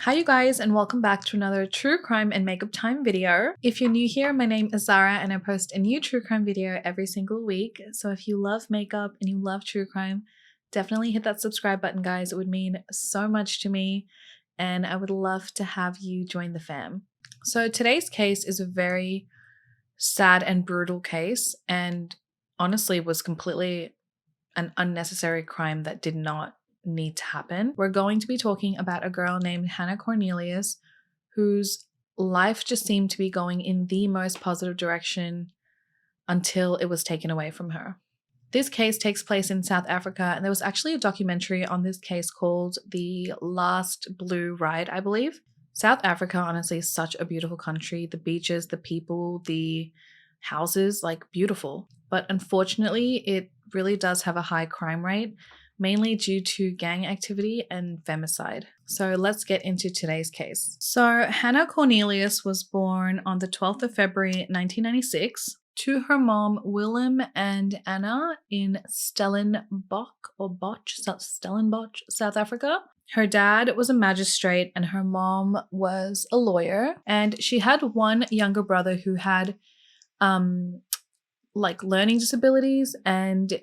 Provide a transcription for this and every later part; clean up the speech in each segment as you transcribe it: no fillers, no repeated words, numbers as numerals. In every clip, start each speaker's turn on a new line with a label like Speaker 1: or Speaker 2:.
Speaker 1: Hi you guys, and welcome back to another true crime and makeup time video. If you're new here, my name is Zara and I post a new true crime video every single week. So if you love makeup and you love true crime, definitely hit that subscribe button, guys. It would mean so much to me and I would love to have you join the fam. So today's case is a very sad and brutal case, and honestly was completely an unnecessary crime that did not need to happen. We're going to be talking about a girl named Hannah Cornelius, whose life just seemed to be going in the most positive direction until it was taken away from her. This case takes place in South Africa, and there was actually a documentary on this case called The Last Blue Ride, I believe. South Africa, honestly, is such a beautiful country. The beaches, the people, the houses, like beautiful. But unfortunately, it really does have a high crime rate, mainly due to gang activity and femicide. So let's get into today's case. So Hannah Cornelius was born on the 12th of February 1996 to her mom Willem and Anna in Stellenbosch, South Africa. Her dad was a magistrate and her mom was a lawyer, and she had one younger brother who had learning disabilities, and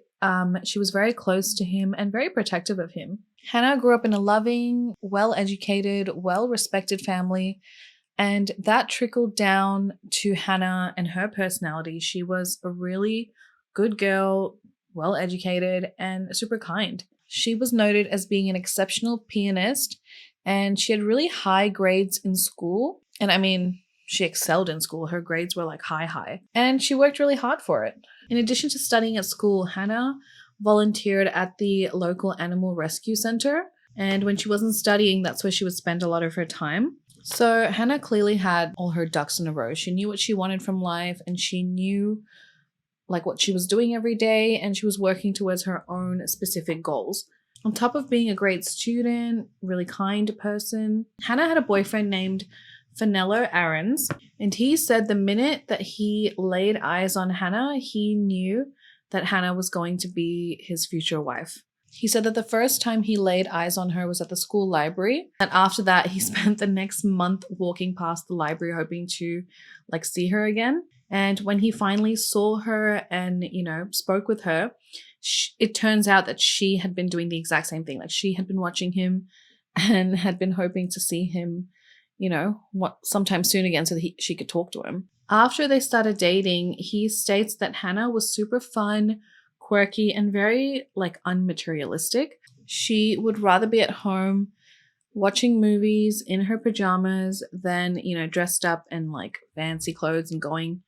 Speaker 1: she was very close to him and very protective of him. Hannah grew up in a loving, well-educated, well-respected family, and that trickled down to Hannah and her personality. She was a really good girl, well-educated, and super kind. She was noted as being an exceptional pianist, and she had really high grades in school. And I mean, she excelled in school. Her grades were like high. And she worked really hard for it. In addition to studying at school, Hannah volunteered at the local animal rescue center. And when she wasn't studying, that's where she would spend a lot of her time. So Hannah clearly had all her ducks in a row. She knew what she wanted from life, and she knew what she was doing every day, and she was working towards her own specific goals. On top of being a great student, really kind person, Hannah had a boyfriend named Finello Aarons, and he said the minute that he laid eyes on Hannah, he knew that Hannah was going to be his future wife. He said that the first time he laid eyes on her was at the school library, and after that he spent the next month walking past the library hoping to see her again. And when he finally saw her and spoke with her, it turns out that she had been doing the exact same thing. She had been watching him and had been hoping to see him sometime soon again so that she could talk to him. After they started dating, he states that Hannah was super fun, quirky, and very unmaterialistic. She would rather be at home watching movies in her pajamas than, dressed up in fancy clothes and going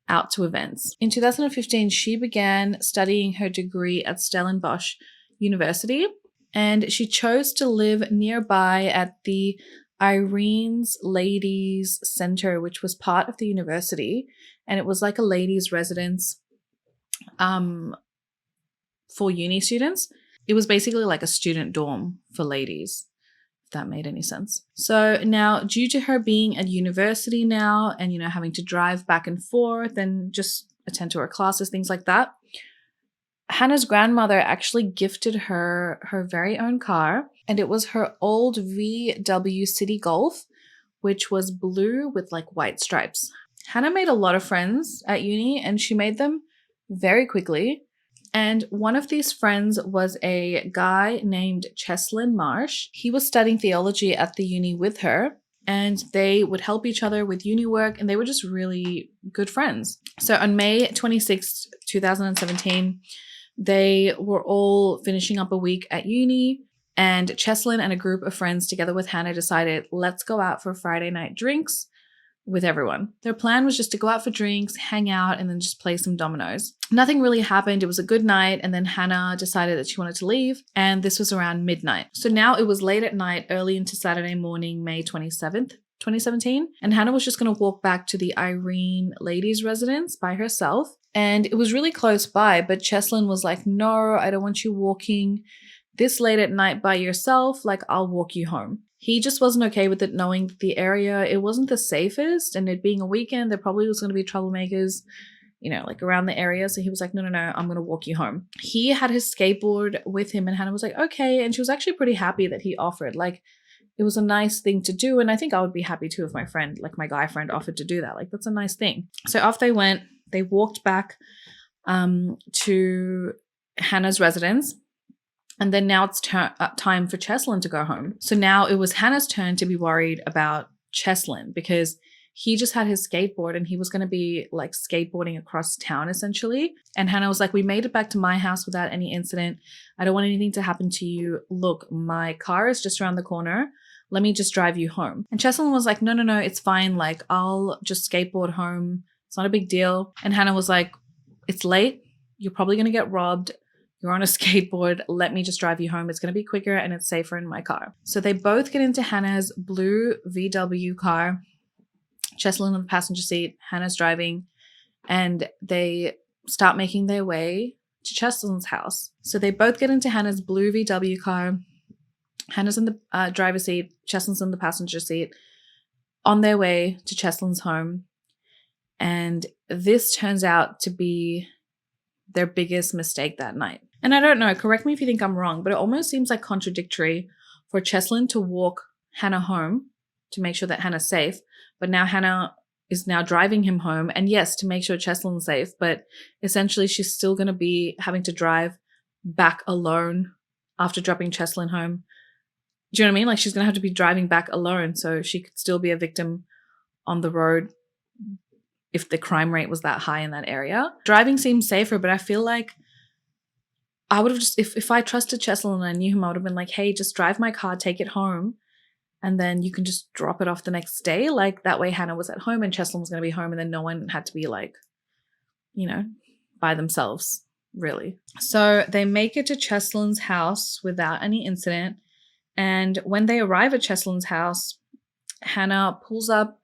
Speaker 1: out to events. In 2015, she began studying her degree at Stellenbosch University, and she chose to live nearby at the Irene's Ladies Center, which was part of the university, and it was like a ladies' residence for uni students. It was basically like a student dorm for ladies, if that made any sense. So now, due to her being at university now and having to drive back and forth and just attend to her classes, things like that, Hannah's grandmother actually gifted her her very own car, and it was her old VW City Golf, which was blue with white stripes. Hannah made a lot of friends at uni, and she made them very quickly. And one of these friends was a guy named Cheslin Marsh. He was studying theology at the uni with her, and they would help each other with uni work, and they were just really good friends. So on May 26, 2017, they were all finishing up a week at uni, and Cheslin and a group of friends together with Hannah decided, let's go out for Friday night drinks with everyone. Their plan was just to go out for drinks, hang out, and then just play some dominoes. Nothing really happened. It was a good night, and then Hannah decided that she wanted to leave, and this was around midnight. So now it was late at night, early into Saturday morning, May 27th, 2017, and Hannah was just going to walk back to the Irene ladies' residence by herself. And it was really close by, but Cheslin was like, no, I don't want you walking this late at night by yourself. I'll walk you home. He just wasn't okay with it, knowing that the area, it wasn't the safest, and it being a weekend, there probably was going to be troublemakers, around the area. So he was like, no, I'm going to walk you home. He had his skateboard with him, and Hannah was like, okay. And she was actually pretty happy that he offered. it was a nice thing to do. And I think I would be happy too if my friend, like my guy friend, offered to do that. Like, that's a nice thing. So off they went. They walked back to Hannah's residence. And then now it's time for Cheslin to go home. So now it was Hannah's turn to be worried about Cheslin, because he just had his skateboard and he was going to be like skateboarding across town essentially. And Hannah was like, we made it back to my house without any incident. I don't want anything to happen to you. Look, my car is just around the corner. Let me just drive you home. And Cheslin was like, no, it's fine. Like, I'll just skateboard home. It's not a big deal. And Hannah was like, it's late. You're probably going to get robbed. You're on a skateboard. Let me just drive you home. It's going to be quicker and it's safer in my car. So they both get into Hannah's blue VW car. Cheslin on the passenger seat, Hannah's driving, and they start making their way to Cheslin's house. So they both get into Hannah's blue VW car. Hannah's in the driver's seat, Cheslin's in the passenger seat, on their way to Cheslin's home. And this turns out to be their biggest mistake that night. And I don't know, correct me if you think I'm wrong, but it almost seems like contradictory for Cheslin to walk Hannah home to make sure that Hannah's safe, but now Hannah is now driving him home. And yes, to make sure Cheslin's safe, but essentially she's still going to be having to drive back alone after dropping Cheslin home. Do you know what I mean? Like, she's going to have to be driving back alone, so she could still be a victim on the road if the crime rate was that high in that area. Driving seems safer, but I feel like I would have just, if I trusted Cheslin and I knew him, I would have been like, hey, just drive my car, take it home, and then you can just drop it off the next day. Like, that way Hannah was at home and Cheslin was going to be home, and then no one had to be like, you know, by themselves, really. So they make it to Cheslin's house without any incident. And when they arrive at Cheslin's house, Hannah pulls up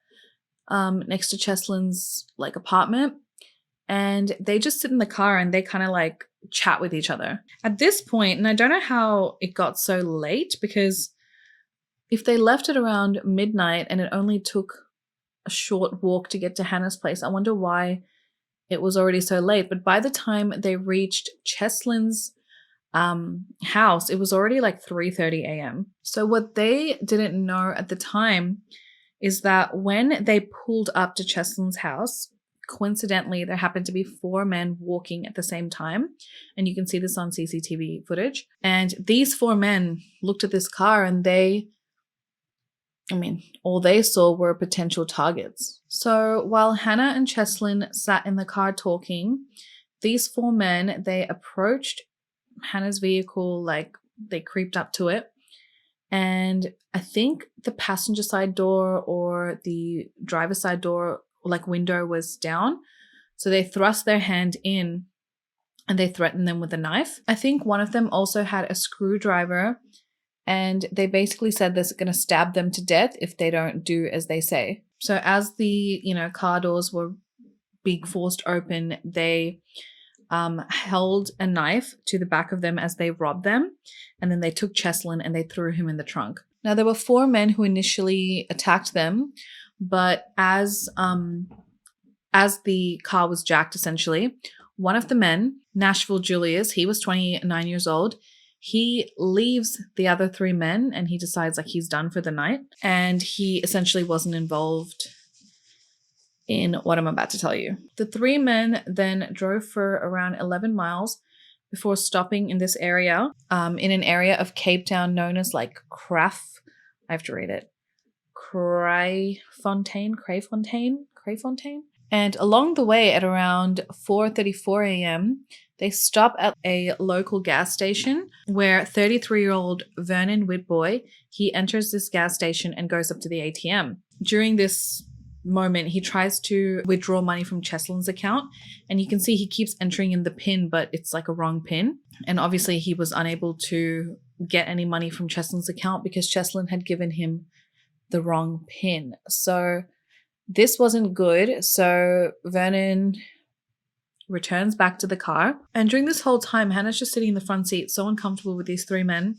Speaker 1: next to Cheslin's like apartment, and they just sit in the car and they kind of like chat with each other. At this point, and I don't know how it got so late, because if they left it around midnight and it only took a short walk to get to Hannah's place, I wonder why it was already so late. But by the time they reached Cheslin's house, it was already like 3:30 a.m. So what they didn't know at the time is that when they pulled up to Cheslin's house, coincidentally, there happened to be 4 men walking at the same time. And you can see this on CCTV footage. And these 4 men looked at this car and all they saw were potential targets. So while Hannah and Cheslin sat in the car talking, these 4 men, they approached Hannah's vehicle, like they creeped up to it. And I think the passenger side door or the driver's side door, like window, was down. So they thrust their hand in and they threatened them with a knife. I think one of them also had a screwdriver, and they basically said they're going to stab them to death if they don't do as they say. So as the, car doors were being forced open, they held a knife to the back of them as they robbed them. And then they took Cheslin and they threw him in the trunk. Now, there were 4 men who initially attacked them, but as the car was jacked, essentially, one of the men, Nashville Julius, he was 29 years old. He leaves the other 3 men and he decides like he's done for the night. And he essentially wasn't involved in what I'm about to tell you. The 3 men then drove for around 11 miles before stopping in this area, in an area of Cape Town known as like I have to read it. Crayfontaine. And along the way at around 4:34 a.m., they stop at a local gas station where 33-year-old Vernon Whitboy, he enters this gas station and goes up to the ATM. During this moment, he tries to withdraw money from Cheslin's account, and you can see he keeps entering in the PIN, but it's like a wrong PIN. And obviously he was unable to get any money from Cheslin's account because Cheslin had given him the wrong PIN. So this wasn't good. So Vernon returns back to the car. And during this whole time, Hannah's just sitting in the front seat, so uncomfortable with these 3 men.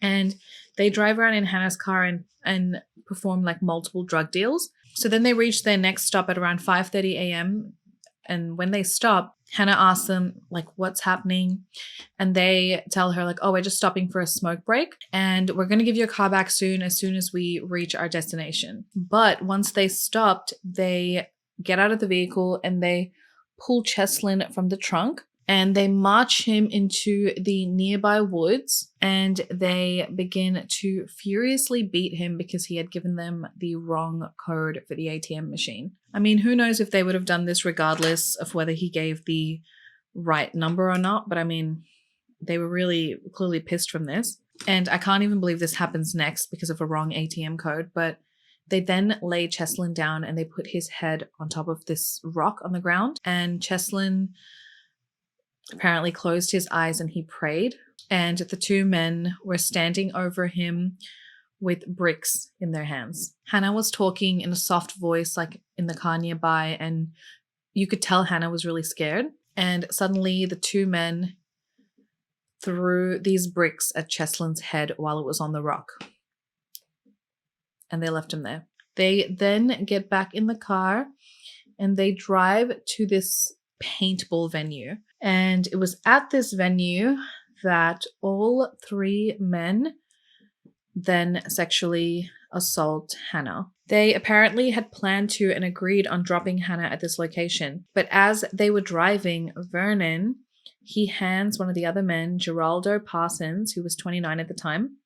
Speaker 1: And they drive around in Hannah's car and perform like multiple drug deals. So then they reach their next stop at around 5:30 a.m. And when they stop, Hannah asks them, like, what's happening? And they tell her, like, oh, we're just stopping for a smoke break and we're going to give you a car back soon as we reach our destination. But once they stopped, they get out of the vehicle and they pull Cheslin from the trunk and they march him into the nearby woods and they begin to furiously beat him because he had given them the wrong code for the ATM machine. I mean, who knows if they would have done this regardless of whether he gave the right number or not, but I mean, they were really clearly pissed from this. And I can't even believe this happens next because of a wrong ATM code, but they then lay Cheslin down and they put his head on top of this rock on the ground. And Cheslin apparently closed his eyes and he prayed. And the two men were standing over him with bricks in their hands. Hannah was talking in a soft voice, like in the car nearby, and you could tell Hannah was really scared. And suddenly the two men threw these bricks at Cheslin's head while it was on the rock. And they left him there. They then get back in the car and they drive to this paintball venue. And it was at this venue that all three men then sexually assault Hannah. They apparently had planned to and agreed on dropping Hannah at this location. But as they were driving, Vernon, he hands one of the other men, Geraldo Parsons, who was 29 at the time,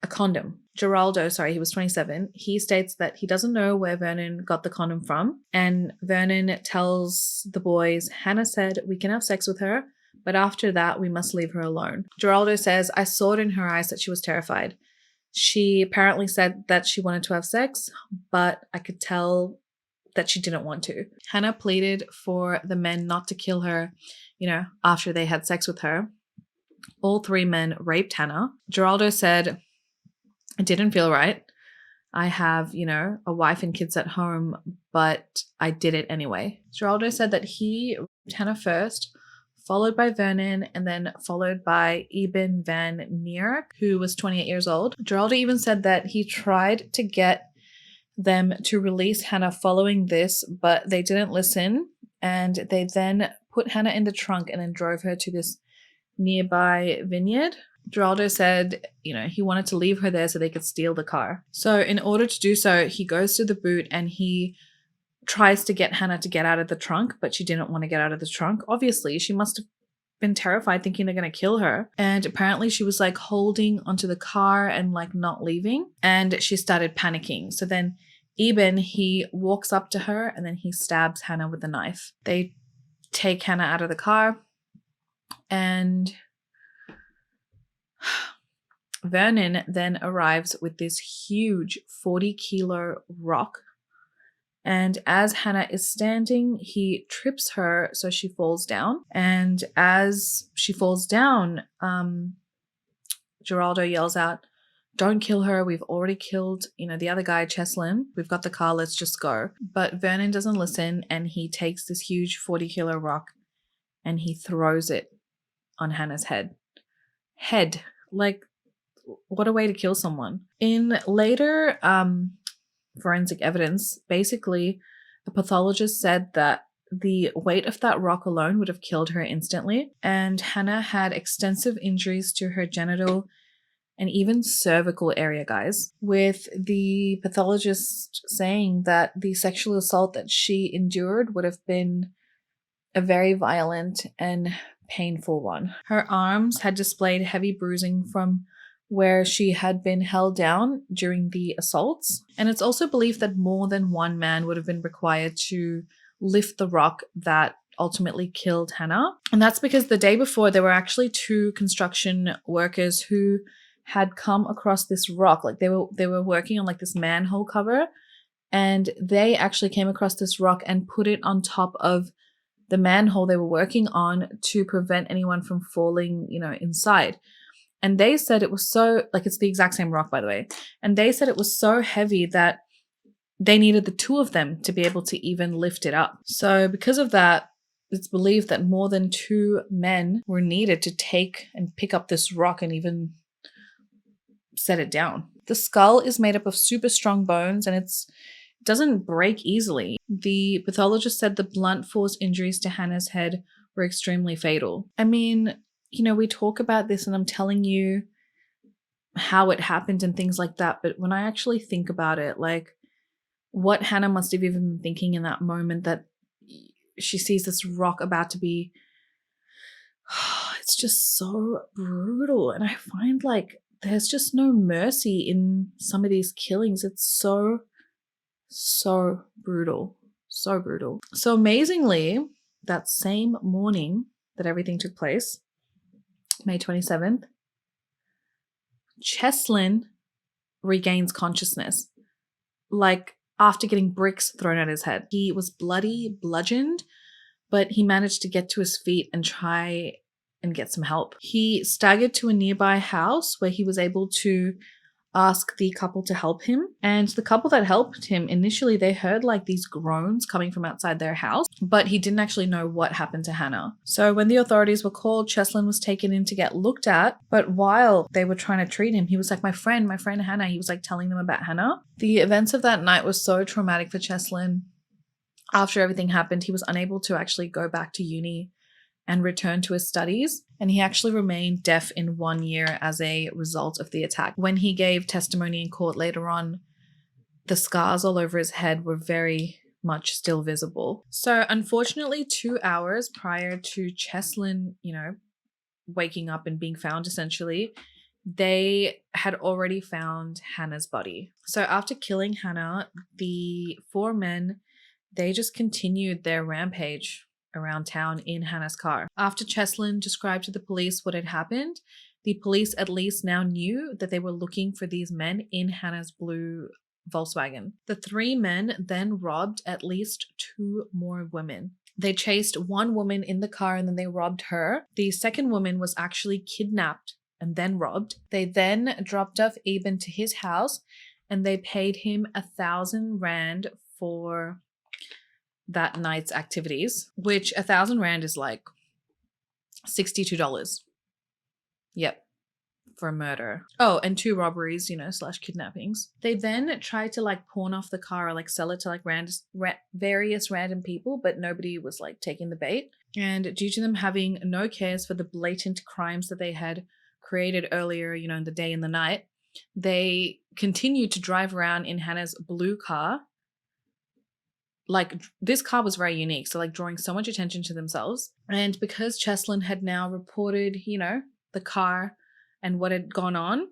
Speaker 1: a condom. Geraldo, he was 27. He states that he doesn't know where Vernon got the condom from. And Vernon tells the boys, Hannah said we can have sex with her, but after that, we must leave her alone. Geraldo says, I saw it in her eyes that she was terrified. She apparently said that she wanted to have sex, but I could tell that she didn't want to. Hannah pleaded for the men not to kill her, after they had sex with her. All three men raped Hannah. Geraldo said, it didn't feel right. I have, a wife and kids at home, but I did it anyway. Geraldo said that he raped Hannah first, followed by Vernon, and then followed by Eben van Neerk, who was 28 years old. Geraldo even said that he tried to get them to release Hannah following this, but they didn't listen, and they then put Hannah in the trunk and then drove her to this nearby vineyard. Geraldo said, he wanted to leave her there so they could steal the car. So in order to do so, he goes to the boot and he tries to get Hannah to get out of the trunk, but she didn't want to get out of the trunk. Obviously, she must have been terrified thinking they're going to kill her. And apparently she was like holding onto the car and like not leaving. And she started panicking. So then Eben, he walks up to her and then he stabs Hannah with a knife. They take Hannah out of the car and Vernon then arrives with this huge 40-kilo rock. And as Hannah is standing, he trips her so she falls down. And as she falls down, Geraldo yells out, don't kill her. We've already killed, the other guy, Cheslin. We've got the car. Let's just go. But Vernon doesn't listen and he takes this huge 40-kilo rock and he throws it on Hannah's head. Like, what a way to kill someone. In later forensic evidence, basically, a pathologist said that the weight of that rock alone would have killed her instantly. And Hannah had extensive injuries to her genital and even cervical area, guys, with the pathologist saying that the sexual assault that she endured would have been a very violent and painful one. Her arms had displayed heavy bruising from where she had been held down during the assaults. And it's also believed that more than one man would have been required to lift the rock that ultimately killed Hannah. And that's because the day before, there were actually two construction workers who had come across this rock. Like they were working on like this manhole cover, and they actually came across this rock and put it on top of the manhole they were working on to prevent anyone from falling, inside. And they said it was so, it's the exact same rock, by the way. And they said it was so heavy that they needed the two of them to be able to even lift it up. So because of that, it's believed that more than two men were needed to take and pick up this rock and even set it down. The skull is made up of super strong bones, and it's It doesn't break easily. The pathologist said the blunt force injuries to Hannah's head were extremely fatal. I mean, we talk about this and I'm telling you how it happened and things like that, but when I actually think about it, like what Hannah must have even been thinking in that moment, that she sees this rock about to be, it's just so brutal. And I find like there's just no mercy in some of these killings. It's so brutal. So brutal. So amazingly, that same morning that everything took place, May 27th, Cheslin regains consciousness, like after getting bricks thrown at his head. He was bloody, bludgeoned, but he managed to get to his feet and try and get some help. He staggered to a nearby house where he was able to ask the couple to help him. And the couple that helped him, initially they heard like these groans coming from outside their house, but he didn't actually know what happened to Hannah. So when the authorities were called, Cheslin was taken in to get looked at. But while they were trying to treat him, he was like, my friend Hannah. He was like telling them about Hannah. The events of that night was so traumatic for Cheslin. After everything happened, he was unable to actually go back to uni and return to his studies. And he actually remained deaf in 1 year as a result of the attack. When he gave testimony in court later on, the scars all over his head were very much still visible. So unfortunately, 2 hours prior to Cheslin, waking up and being found, essentially, they had already found Hannah's body. So after killing Hannah, the 4 men, they just continued their rampage around town in Hannah's car. After Cheslin described to the police what had happened, the police at least now knew that they were looking for these men in Hannah's blue Volkswagen. The 3 men then robbed at least 2 more women. They chased one woman in the car and then they robbed her. The second woman was actually kidnapped and then robbed. They then dropped off Eben to his house and they paid him 1,000 rand for that night's activities, which 1,000 rand is like $62. Yep, for a murder. Oh, and 2 robberies, / kidnappings. They then tried to like pawn off the car or like sell it to like various random people, but nobody was like taking the bait. And due to them having no cares for the blatant crimes that they had created earlier, in the day and the night, they continued to drive around in Hannah's blue car. Like, this car was very unique, so like drawing so much attention to themselves. And because Cheslin had now reported, the car and what had gone on,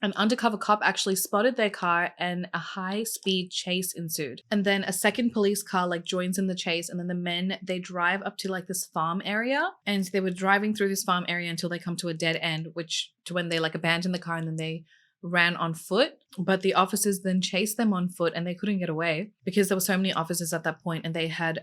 Speaker 1: an undercover cop actually spotted their car and a high-speed chase ensued. And then a second police car like joins in the chase, and then the men, they drive up to like this farm area, and they were driving through this farm area until they come to a dead end, when they like abandon the car and then they ran on foot. But the officers then chased them on foot and they couldn't get away because there were so many officers at that point, and they had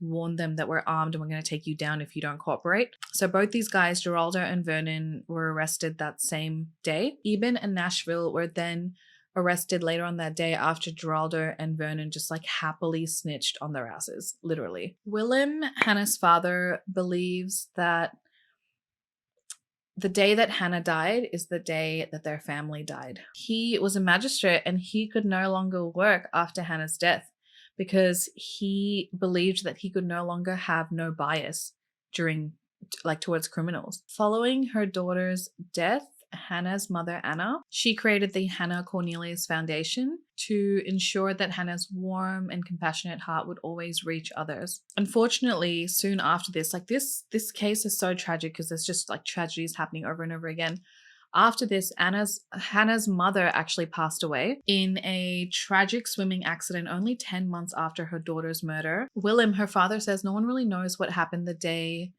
Speaker 1: warned them that we're armed and we're going to take you down if you don't cooperate. So both these guys, Geraldo and Vernon, were arrested that same day. Eben and Nashville were then arrested later on that day after Geraldo and Vernon just like happily snitched on their asses, literally. Willem, Hannah's father, believes that the day that Hannah died is the day that their family died. He was a magistrate and he could no longer work after Hannah's death because he believed that he could no longer have no bias towards criminals. Following her daughter's death, Hannah's mother, Anna, she created the Hannah Cornelius Foundation to ensure that Hannah's warm and compassionate heart would always reach others. Unfortunately, soon after this, this case is so tragic because there's just like tragedies happening over and over again. After this, Hannah's mother actually passed away in a tragic swimming accident only 10 months after her daughter's murder. Willem, her father, says no one really knows what happened the day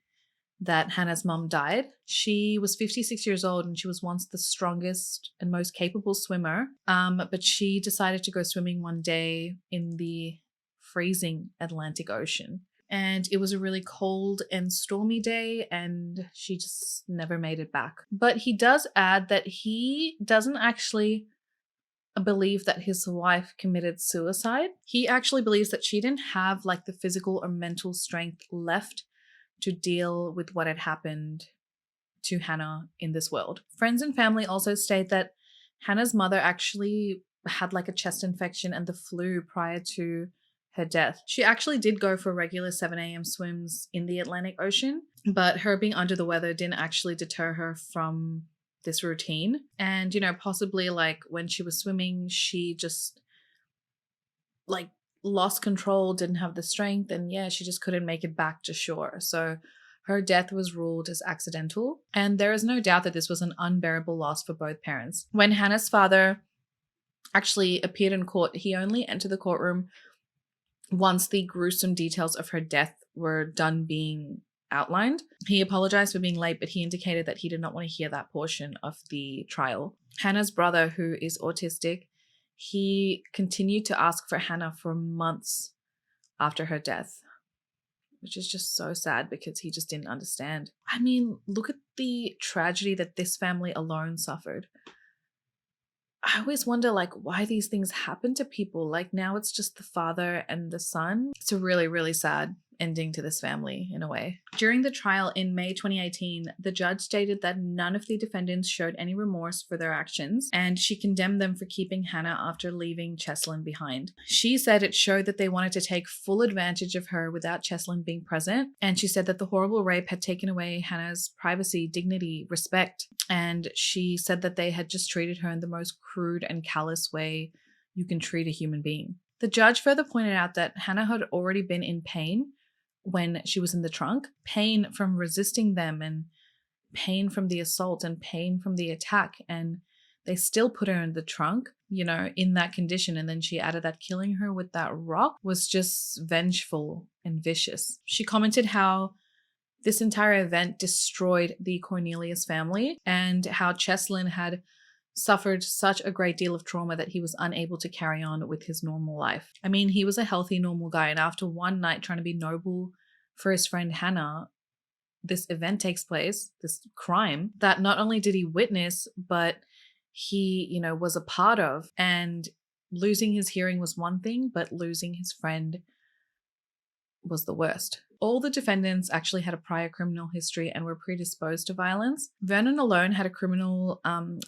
Speaker 1: that Hannah's mom died. She was 56 years old and she was once the strongest and most capable swimmer. But she decided to go swimming one day in the freezing Atlantic Ocean. And it was a really cold and stormy day and she just never made it back. But he does add that he doesn't actually believe that his wife committed suicide. He actually believes that she didn't have like the physical or mental strength left to deal with what had happened to Hannah in this world. Friends and family also state that Hannah's mother actually had like a chest infection and the flu prior to her death. She actually did go for regular 7 a.m. swims in the Atlantic Ocean, but her being under the weather didn't actually deter her from this routine. And, you know, possibly like when she was swimming, she just like lost control, didn't have the strength, and yeah, she just couldn't make it back to shore. So her death was ruled as accidental, and there is no doubt that this was an unbearable loss for both parents. When Hannah's father actually appeared in court, he only entered the courtroom once the gruesome details of her death were done being outlined. He apologized for being late, but he indicated that he did not want to hear that portion of the trial. Hannah's brother, who is autistic, he continued to ask for Hannah for months after her death, which is just so sad because he just didn't understand. I mean, look at the tragedy that this family alone suffered. I always wonder, like, why these things happen to people. Like, now it's just the father and the son. It's a really, really sad ending to this family in a way. During the trial in May 2018, the judge stated that none of the defendants showed any remorse for their actions, and she condemned them for keeping Hannah after leaving Cheslin behind. She said it showed that they wanted to take full advantage of her without Cheslin being present, and she said that the horrible rape had taken away Hannah's privacy, dignity, respect, and she said that they had just treated her in the most crude and callous way you can treat a human being. The judge further pointed out that Hannah had already been in pain when she was in the trunk, pain from resisting them and pain from the assault and pain from the attack, and they still put her in the trunk, you know, in that condition. And then she added that killing her with that rock was just vengeful and vicious. She commented how this entire event destroyed the Cornelius family and how Cheslin had suffered such a great deal of trauma that he was unable to carry on with his normal life. I mean, he was a healthy, normal guy, and after one night trying to be noble for his friend Hannah, this event takes place, this crime that not only did he witness, but he, you know, was a part of. And losing his hearing was one thing, but losing his friend was the worst. All the defendants actually had a prior criminal history and were predisposed to violence. Vernon alone had a criminal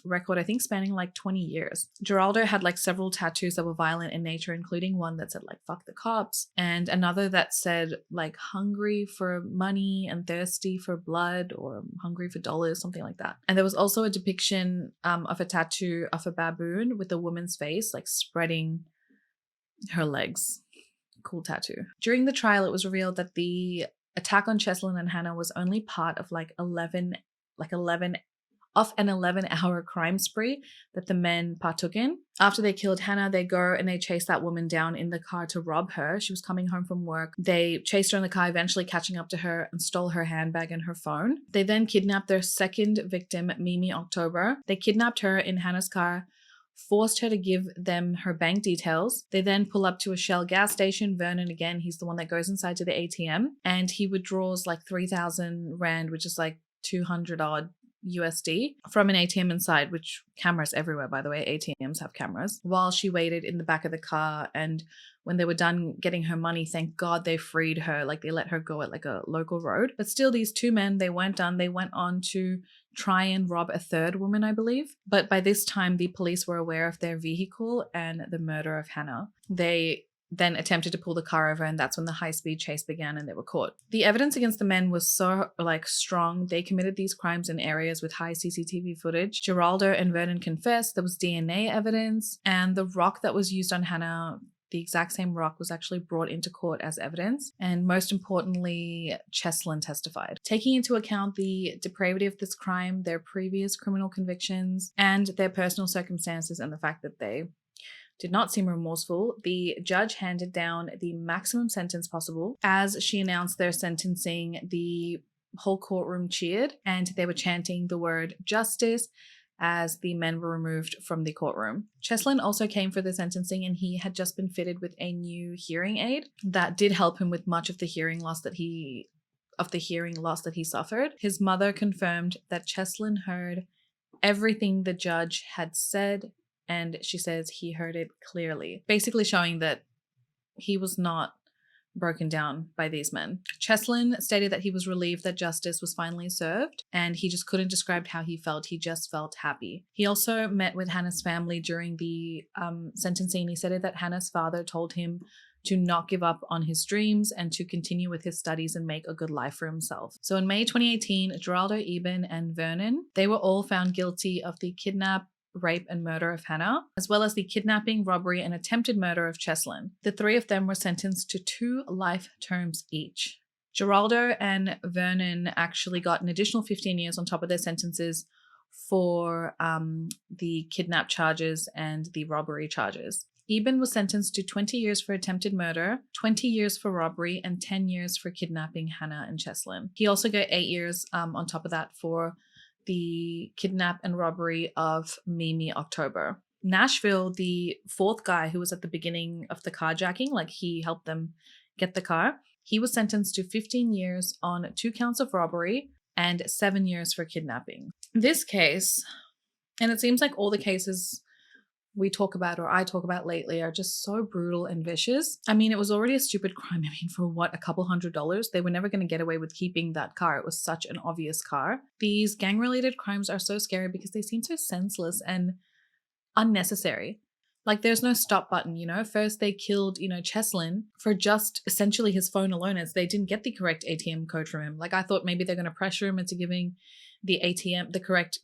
Speaker 1: record, I think, spanning like 20 years. Geraldo had like several tattoos that were violent in nature, including one that said like "fuck the cops" and another that said like "hungry for money and thirsty for blood" or "hungry for dollars," something like that. And there was also a depiction of a tattoo of a baboon with a woman's face like spreading her legs. Cool tattoo. During the trial, it was revealed that the attack on Cheslin and Hannah was only part of an 11-hour crime spree that the men partook in. After they killed Hannah, they go and they chase that woman down in the car to rob her. She was coming home from work. They chased her in the car, eventually catching up to her and stole her handbag and her phone. They then kidnapped their second victim, Mimi October. They kidnapped her in Hannah's car, forced her to give them her bank details. They then pull up to a Shell gas station. Vernon, again, he's the one that goes inside to the ATM, and he withdraws like 3,000 Rand, which is like 200 odd USD from an ATM inside, which cameras everywhere, by the way. ATMs have cameras. While she waited in the back of the car, and when they were done getting her money, thank God they freed her. Like they let her go at like a local road. But still, these two men, they weren't done. They went on to try and rob a third woman, I believe. But by this time, the police were aware of their vehicle and the murder of Hannah. They then attempted to pull the car over, and that's when the high-speed chase began and they were caught. The evidence against the men was so strong. They committed these crimes in areas with high CCTV footage. Geraldo and Vernon confessed. There was DNA evidence, and the rock that was used on Hannah, the exact same rock, was actually brought into court as evidence. And most importantly, Cheslin testified. Taking into account the depravity of this crime, their previous criminal convictions, and their personal circumstances, and the fact that they did not seem remorseful, the judge handed down the maximum sentence possible. As she announced their sentencing, the whole courtroom cheered, and they were chanting the word "justice" as the men were removed from the courtroom. Cheslin also came for the sentencing, and he had just been fitted with a new hearing aid that did help him with much of the hearing loss that he suffered. His mother confirmed that Cheslin heard everything the judge had said, and she says he heard it clearly, basically showing that he was not broken down by these men. Cheslin stated that he was relieved that justice was finally served, and he just couldn't describe how he felt. He just felt happy. He also met with Hannah's family during the sentencing. He said that Hannah's father told him to not give up on his dreams and to continue with his studies and make a good life for himself. So in May 2018, Geraldo, Eben, and Vernon, they were all found guilty of the kidnap, rape, and murder of Hannah, as well as the kidnapping, robbery, and attempted murder of Cheslin. The three of them were sentenced to 2 life terms each. Geraldo and Vernon actually got an additional 15 years on top of their sentences for the kidnap charges and the robbery charges. Eben was sentenced to 20 years for attempted murder, 20 years for robbery, and 10 years for kidnapping Hannah and Cheslin. He also got 8 years on top of that for the kidnap and robbery of Mimi October. Nashville, the fourth guy who was at the beginning of the carjacking, like he helped them get the car, he was sentenced to 15 years on 2 counts of robbery and 7 years for kidnapping. This case, and it seems like all the cases we talk about or I talk about lately are just so brutal and vicious. I mean, it was already a stupid crime. I mean, for what, a couple $100? They were never going to get away with keeping that car. It was such an obvious car. These gang-related crimes are so scary because they seem so senseless and unnecessary. Like, there's no stop button, you know? First, they killed, Cheslin for just essentially his phone alone, as they didn't get the correct ATM code from him. Like, I thought maybe they're going to pressure him into giving the ATM the correct,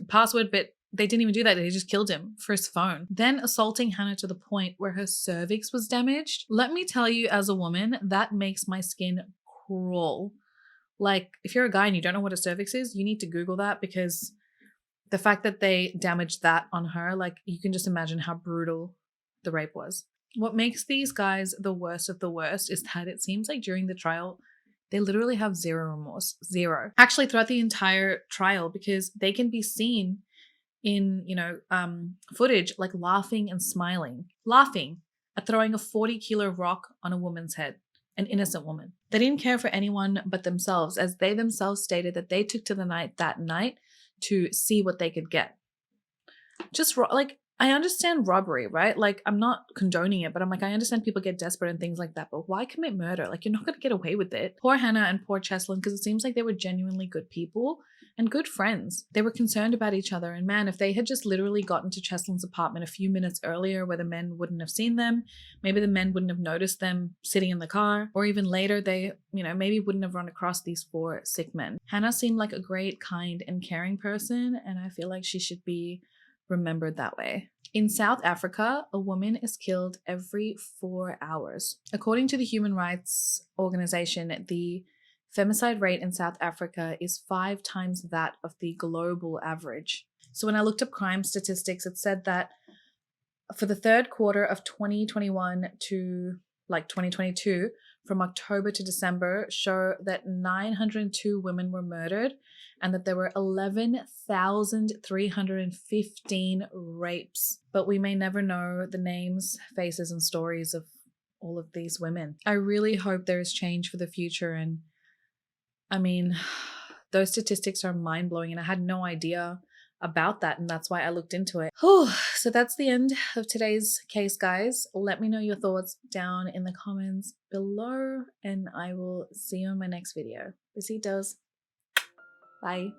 Speaker 1: password, but they didn't even do that. They just killed him for his phone. Then assaulting Hannah to the point where her cervix was damaged. Let me tell you, as a woman, that makes my skin crawl. Like, if you're a guy and you don't know what a cervix is, you need to Google that, because the fact that they damaged that on her, like, you can just imagine how brutal the rape was. What makes these guys the worst of the worst is that it seems like during the trial, they literally have zero remorse. Zero. Actually, throughout the entire trial, because they can be seen in, footage, like laughing and smiling, laughing at throwing a 40-kilo rock on a woman's head, an innocent woman. They didn't care for anyone but themselves, as they themselves stated that they took to the night that night to see what they could get. Just like, I understand robbery, right? Like, I'm not condoning it, but I'm like, I understand people get desperate and things like that, but why commit murder? Like, you're not going to get away with it. Poor Hannah and poor Cheslin, because it seems like they were genuinely good people and good friends. They were concerned about each other, and man, if they had just literally gotten to Cheslin's apartment a few minutes earlier where the men wouldn't have seen them, maybe the men wouldn't have noticed them sitting in the car, or even later they, maybe wouldn't have run across these 4 sick men. Hannah seemed like a great, kind, and caring person, and I feel like she should be remembered that way. In South Africa, a woman is killed every 4 hours. According to the human rights organization, the femicide rate in South Africa is 5 times that of the global average. So when I looked up crime statistics, it said that for the third quarter of 2021 to 2022, from October to December, show that 902 women were murdered and that there were 11,315 rapes. But we may never know the names, faces, and stories of all of these women. I really hope there is change for the future. And I mean, those statistics are mind-blowing, and I had no idea about that, and that's why I looked into it. So that's the end of today's case, guys. Let me know your thoughts down in the comments below, and I will see you in my next video. Besitos. Bye.